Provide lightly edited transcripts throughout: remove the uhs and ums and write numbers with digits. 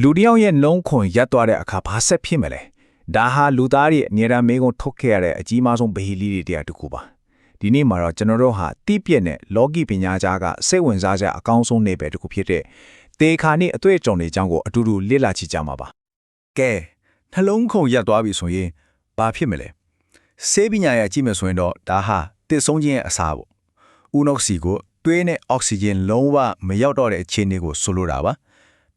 လူတယောက်ရဲ့နှလုံးခွန်ရပ်သွားတဲ့အခါဘာဆက်ဖြစ်မလဲဒါဟာလူသားတွေအမြဲတမ်းမေးခွန်းထုတ်ခဲ့ရတဲ့အကြီးမားဆုံးဗဟီလီတွေတရားတစ်ခုပါဒီနေ့မှာတော့ကျွန်တော်တို့ဟာတိပြည့်နဲ့လောကီပညာကြားကစိတ်ဝင်စားစရာအကောင်းဆုံးနေပဲတစ်ခုဖြစ်တဲ့တေခါနဲ့အတွေ့အကြုံတွေအကြောင်းကိုအတူတူလေ့လာကြည့်ကြမှာပါကဲနှလုံးခုန်ရပ်သွားပြီဆိုရင်ဘာဖြစ်မလဲဆေးပညာရဲ့ကြည့်မယ်ဆိုရင်တော့ဒါဟာတစ်ဆုံးခြင်းရဲ့အစားပေါ့ဦးနှောက်စီကိုသွေးနဲ့အောက်ဆီဂျင်လုံးဝမရောက်တော့တဲ့အခြေအနေကိုဆိုလိုတာပ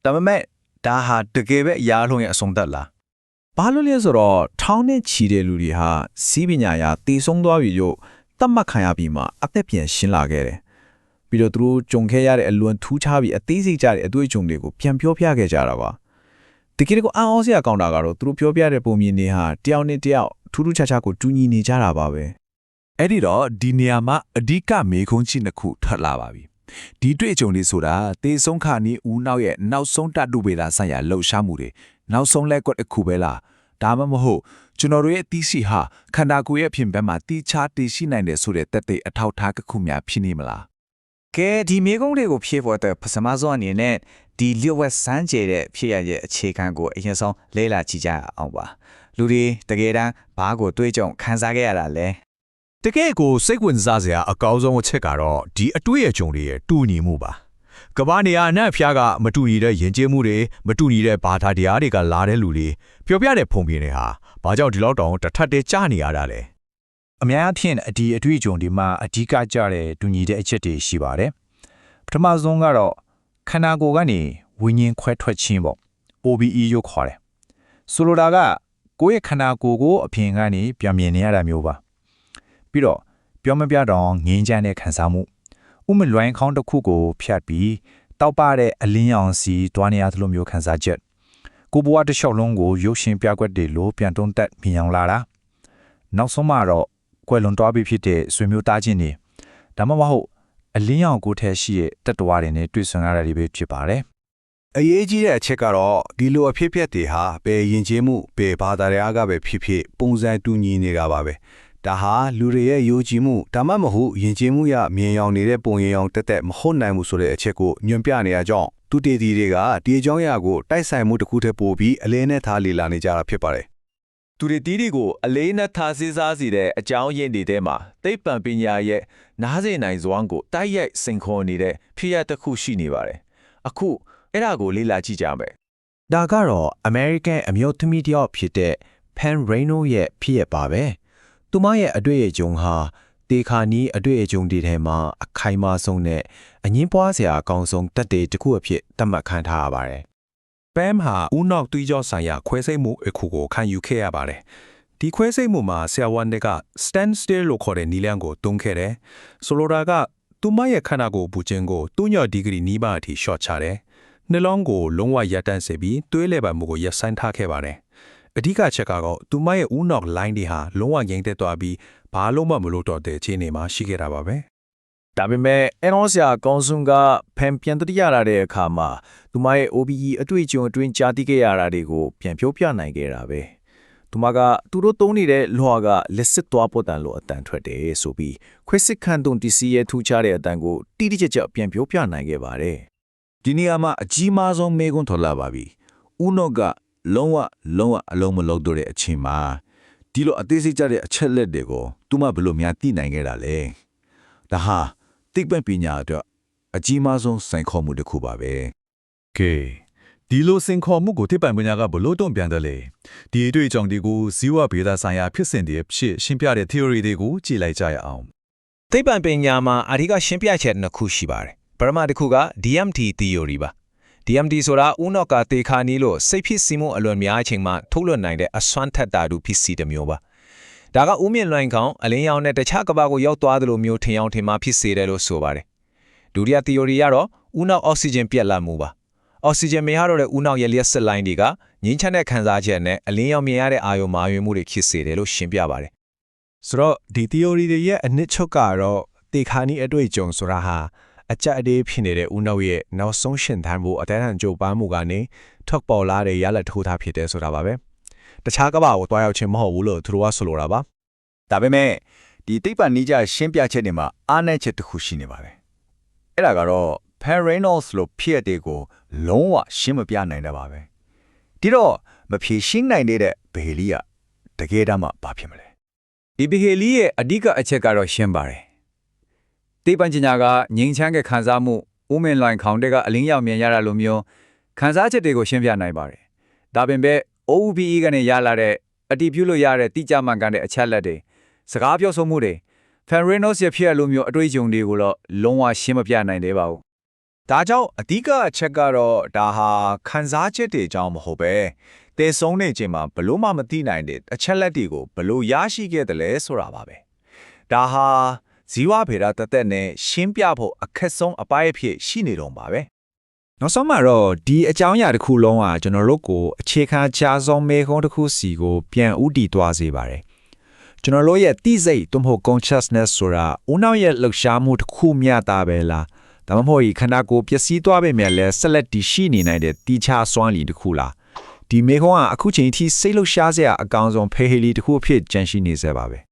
ါဒါပေမဲ့ဒါဟာတကယ်ပဲအရာလုံးရဲ့အဆုံးသတ်လားဘာလို့လဲဆိုတော့ထောင်းနဲ့ချီတဲ့လူတွေဟာစီးပညာရာတည်ဆုံးသွားပြီလို့သတ်မှတ်ခံရပြီးမှအသက်ပြန်ရှင်းလာခဲ့တယ်ပြီးတော့သူတို့ကြုံခဲ့ရတဲ့အလွန်ထူးခြားပြီးအသေးစိတ်ကြတဲ့အတွေ့အကြုံတွေကိုပြန်ပြောပြခဲ့ကြတာပါတကယ်ကိုအံ့ဩစရာကောင်းတာကတော့သူတို့ပြောပြတဲ့ပုံမြင်တွေဟာတယောက်နဲ့တယောက်ထူးထူးခြားခြားကိုတူညီနေကြတာပါပဲအဲ့ဒီတော့ဒီနေရာမှာအဓိကမေခွန်းချင်းတစ်ခုထွက်လာပါပြီဒီတွေ့အကြုံတွေဆိုတာတေဆုံးခါနီးဦးနောက်ရဲ့နောက်ဆုံးတတုပေတာဆိုင်ရာလှုပ်ရှားမှုတွေနောက်ဆုံးလက်ကွက်တစ်ခုပဲလားဒါမှမဟုတ်ကျွန်တော်တို့ရဲ့တီးစီဟာခန္ဓာကိုယ်ရဲ့အဖြစ်ဘက်မှာတီးခြားတည်ရှိနိုင်တယ်ဆိုတဲ့တက်တဲ့အထောက်ထားတစ်ခုများဖြစ်နေမလားကဲဒီမေကုန်းတွေကိုဖြည့်ဖို့အတွက်ပစမဆုံးအနေနဲ့ဒီလျှို့ဝှက်စမ်းကြဲတဲ့ဖြစ်ရရဲ့အခြေခံကိုအရင်ဆုံးလေ့လာကြည့်ကြအောင်ပါလူတွေတကယ်တမ်းဘာကိုတွေးကြုံခံစားခဲ့ရတာလဲတကယ်ကိုစိတ်ဝင်စားစရာအကောင်းဆုံးအချက်ကတော့ဒီအတွေ့အကြုံတွေရဲ့တူညီမှုပါကမ္ဘာနေရာအနှံ့အဖျားကမတူညီတဲ့ယဉ်ကျေးမှုတွေမတူညီတဲ့ဘာသာတရားတွေကလာတဲ့လူတွေပြောပြတဲ့ဖုန်ပြင်းတွေဟာဘာကြောင့်ဒီလောက်တောင်တထက်တဲကြားနေရတာလဲအများအဖြစ်အဒီအတွေ့အကြုံဒီမှာအဓိကကျတဲ့တူညီတဲ့အချက်တွေရှိပါတယ်ပထမဆုံးကတော့ခန္ဓာကိုယ်ကနေဝိညာဉ်ခွဲထွက်ခြင်းပေါ့ OBE လို့ခေါ်တယ်ဆိုလိုတာကကိုယ့်ရဲ့ခန္ဓာကိုယ်ကိုအပြင်ကနေပြန်မြင်နေရတာမျိုးပါပြီးတော့ပြောမပြတော့ငင်းချမ်းတဲ့ခံစားမှုဥမလွိုင်းခေါင်းတစ်ခုကိုဖြတ်ပြီးတောက်ပတဲ့အလင်းရောင်စီတွားနေရသလိုမျိုးခံစားချက်ကိုဘဝတစ်လျှောက်လုံးကိုရုပ်ရှင်ပြကွက်တွေလိုပြန်တုံးတက်မြင်အောင်လာတာနောက်ဆုံးမှတော့ကွယ်လွန်သွားပြီဖြစ်တဲ့ဆွေမျိုးသားချင်းတွေဒါမှမဟုတ်အလင်းရောင်ကိုထဲရှိတဲ့တတဝါတွေနဲ့တွေ့ဆုံရတာတွေပဲဖြစ်ပါတယ်အရေးကြီးတဲ့အချက်ကတော့ဒီလိုအဖြစ်အပျက်တွေဟာဘယ်ယဉ်ကျေးမှုဘယ်ဘာသာတရားကပဲဖြစ်ဖြစ်ပုံစံတူညီနေတာပါပဲဒါဟာလူတွေရဲ့ယုံကြည်မှုဒါမှမဟုတ်ယဉ်ကျေးမှုရမြင်ရောင်နေတဲ့ပုံရိပ်ရောင်တက်တက်မဟုတ်နိုင်ဘူးဆိုတဲ့အချက်ကိုညွှန်ပြနေရကြောင်းသူတေတီတွေကဒီအကြောင်းအရာကိုတိုက်ဆိုင်မှုတစ်ခုတည်းပို့ပြီးအလဲနဲ့ထားလေလာနေကြတာဖြစ်ပါတယ်သူတွေတီးတွေကိုအလေးနဲ့ထားစဉ်းစားစီတဲ့အကြောင်းရင်းတွေထဲမှာသိပ္ပံပညာရဲ့နားစေနိုင်စွမ်းကိုတိုက်ရိုက်စိန်ခေါ်နေတဲ့ဖြစ်ရပ်တစ်ခုရှိနေပါတယ်အခုအဲ့ဒါကိုလေ့လာကြည့်ကြမယ်ဒါကတော့ American အမျိုးသမီးတယောက်ဖြစ်တဲ့ Pen Reno ရဲ့ဖြစ်ရပါပဲသူမရဲ့အတွေ့အကြုံဟာတေခါနီးအတွေ့အကြုံတွေထဲမှာအခိုင်အမာဆုံးနဲ့အငင်းပွားစရာအကောင်းဆုံးတက်တဲ့တစ်ခုအဖြစ်သတ်မှတ်ခံထားရပါတယ်ပမ်ဟာဦးနောက်သွေးကြောဆိုင်ရာခွဲစိတ်မှုအခုကိုခံယူခဲ့ရပါတယ်ဒီခွဲစိတ်မှုမှာဆရာဝန်တွေက stand still လို့ခေါ်တဲ့နည်းလမ်းကိုသုံးခဲ့တယ်ဆိုလိုတာကသူမရဲ့ခန္ဓာကိုယ်ပူခြင်းကို3ညဒီဂရီနီးပါးအထိရှော့ချတယ်နှလုံးကိုလုံးဝရပ်တန့်စေပြီးသွေးလေပတ်မှုကိုရပ်ဆိုင်းထားခဲ့ပါတယ်အဓိကချက်ကတော့သူမရဲ့ဦးနောက် line တွေဟာလုံးဝငြိမ်သက်သွားပြီးဘာလို့မှမလို့တော့တဲ့အခြေအနေမှာရှိခဲ့တာပါပဲဒါပေမဲ့အနောဆရာကောင်းဆုံးကဖန်ပြန်တရရတဲ့အခါမှာသူမရဲ့ OBE အတွေ့အကြုံအတွင်းကြားသိခဲ့ရတာတွေကိုပြန်ပြောပြနိုင်ခဲ့တာပဲသူမကသူတို့သုံးနေတဲ့လွှာကလက်စစ်သွားပေါ်တန်လို့အတန်ထွက်တယ်ဆိုပြီးခွဲစစ်ခန့်တုံတီစီရဲ့ထူခြားတဲ့အတန်ကိုတိတိကျကျပြန်ပြောပြနိုင်ခဲ့ပါတယ်ဒီနေရာမှာအကြီးမားဆုံးမေးခွန်းထွက်လာပါပြီဦးနော့ကလုံးဝအလုံးမလုံးတော့တဲ့အချိန်မှာဒီလိုအသေးစိတ်ကြတဲ့အချက်လက်တွေကိုသူမဘယ်လိုများသိနိုင်ခဲ့တာလဲဒါဟာသိပ္ပံပညာအတွက်အကြီးမားဆုံးစိန်ခေါ်မှုတစ်ခုပါပဲကဲဒီလိုစင်ခေါ်မှုကိုသိပ္ပံပညာကဘလို့တုံ့ပြန်တယ်လဲဒီအတွေ့အကြုံတွေကိုဇီဝဗေဒဆိုင်ရာဖြစ်စဉ်တွေဖြစ်ရှင်းပြတဲ့ theory တွေကိုကြည့်လိုက်ကြရအောင်သိပ္ပံပညာမှာအဓိကရှင်းပြချက်နှစ်ခုရှိပါတယ်ပထမတစ်ခုက DMT theory ပါ DMT ဆိုတာဦးနောက်ကတေခါနီးလို့စိတ်ဖြစ်စီမှုအလွန်များအချိန်မှထုတ်လွှတ်နိုင်တဲ့အစွမ်းထက်တာတူဖြစ်စီတစ်မျိုးပါဒါကဦးမြင့်လွိုင်းခေါင်းအလင်းရောင်နဲ့တခြားကမ္ဘာကိုရောက်သွားသလိုမျိုးထင်အောင်ထင်မှာဖြစ်စေတယ်လို့ဆိုပါတယ်ဒုတိယ theory ကတော့ဦးနောက်အောက်ဆီဂျင်ပြတ်လတ်မှုပါအောက်ဆီဂျင်မရတော့တဲ့ဦးနောက်ရဲ့လျှက်စစ်လိုင်းတွေကငင်းချမ်းတဲ့ခံစားချက်နဲ့အလင်းရောင်မြင်ရတဲ့အာရုံမာရွေမှုတွေဖြစ်စေတယ်လို့ရှင်းပြပါတယ်ဆိုတော့ဒီ theory တွေရဲ့အနှစ်ချုပ်ကတော့တေခါနီးအတွေ့အကြုံဆိုတာဟာအကြအတေးဖြစ်နေတဲ့ဦးနောက်ရဲ့နောက်ဆုံးရှင်သန်ဖို့အတန်းတန်ကြိုးပမ်းမှုကနေထွက်ပေါ်လာတဲ့ရလဒ်ထိုးထားဖြစ်တယ်ဆိုတာပါပဲတခြားကမ္ဘာကိုတွားရောက်ခြင်းမဟုတ်ဘူးလို့သူတို့ကဆိုလိုတာပါဒါပေမဲ့ဒီသိပ္ပံနည်းကျရှင်းပြချက်တွေမှာအားနည်းချက်တစ်ခုရှိနေပါတယ်အဲ့ဒါကတော့ Reynolds လို့ဖြစ်တဲ့ကိုလုံးဝရှင်းမပြနိုင်တယ်ပါပဲဒီတော့မဖြေရှင်းနိုင်တဲ့ဘေလီကတကယ်တမ်းမှဘာဖြစ်မလဲ ဒီဘေဟေလီရဲ့အဓိကအချက်ကတော့ရှင်းပါတယ်တေးပန်ချညာကငြိမ်းချမ်းတဲ့ခံစားမှုဦးမင်လိုင်ခေါင်တဲ့ကအလင်းရောက်မြင်ရတာလိုမျိုးခံစားချက်တွေကိုရှင်းပြနိုင်ပါတယ်ဒါပေမဲ့ OBE ကနေရလာတဲ့အတီးပြုလို့ရတဲ့တိကျမှန်ကန်တဲ့အချက်လက်တွေစကားပြောဆိုမှုတွေ Fan Reynolds ရဲ့ဖြစ်ရလိုမျိုးအတွေ့အကြုံတွေကိုတော့လုံးဝရှင်းမပြနိုင်သေးပါဘူး ဒါကြောင့်အဓိကအချက်ကတော့ဒါဟာခံစားချက်တွေအကြောင်းမဟုတ်ပဲတည်ဆုံးနေခြင်းမှာဘလို့မှမသိနိုင်တဲ့အချက်လက်တွေကိုဘလို့ရရှိခဲ့တယ်လဲဆိုတာပါပဲဒါဟာဇီဝဗေဒတသက်နဲ့ရှင်းပြဖို့အခက်ဆုံးအပိုင်းအဖြစ်ရှိနေတော့ပါပဲ နောက်ဆုံးမှာတော့ဒီအကြောင်းအရာတစ်ခုလုံးကကျွန်တော်တို့ကိုအခြေခံချဆုံးမေခွန်းတစ်ခုစီကိုပြန်ဥတည်သွားစေပါတယ်ကျွန်တော်တို့ရဲ့သိစိတ်သို့မဟုတ် consciousness ဆိုတာဦးနှောက်ရဲ့လှုပ်ရှားမှုတစ်ခုမျှတာပဲလားဒါမှမဟုတ်ခန္ဓာကိုယ်ပျက်စီးသွားပေမဲ့လည်းဆက်လက်တည်ရှိနေနိုင်တဲ့တိကျစွမ်းလီတစ်ခုလားဒီမေခွန်းကအခုချိန်ထိစိတ်လှုပ်ရှားစရာအကောင်းဆုံးဖေဟီလီတစ်ခုအဖြစ်ကြန့်ရှိနေစေပါပဲ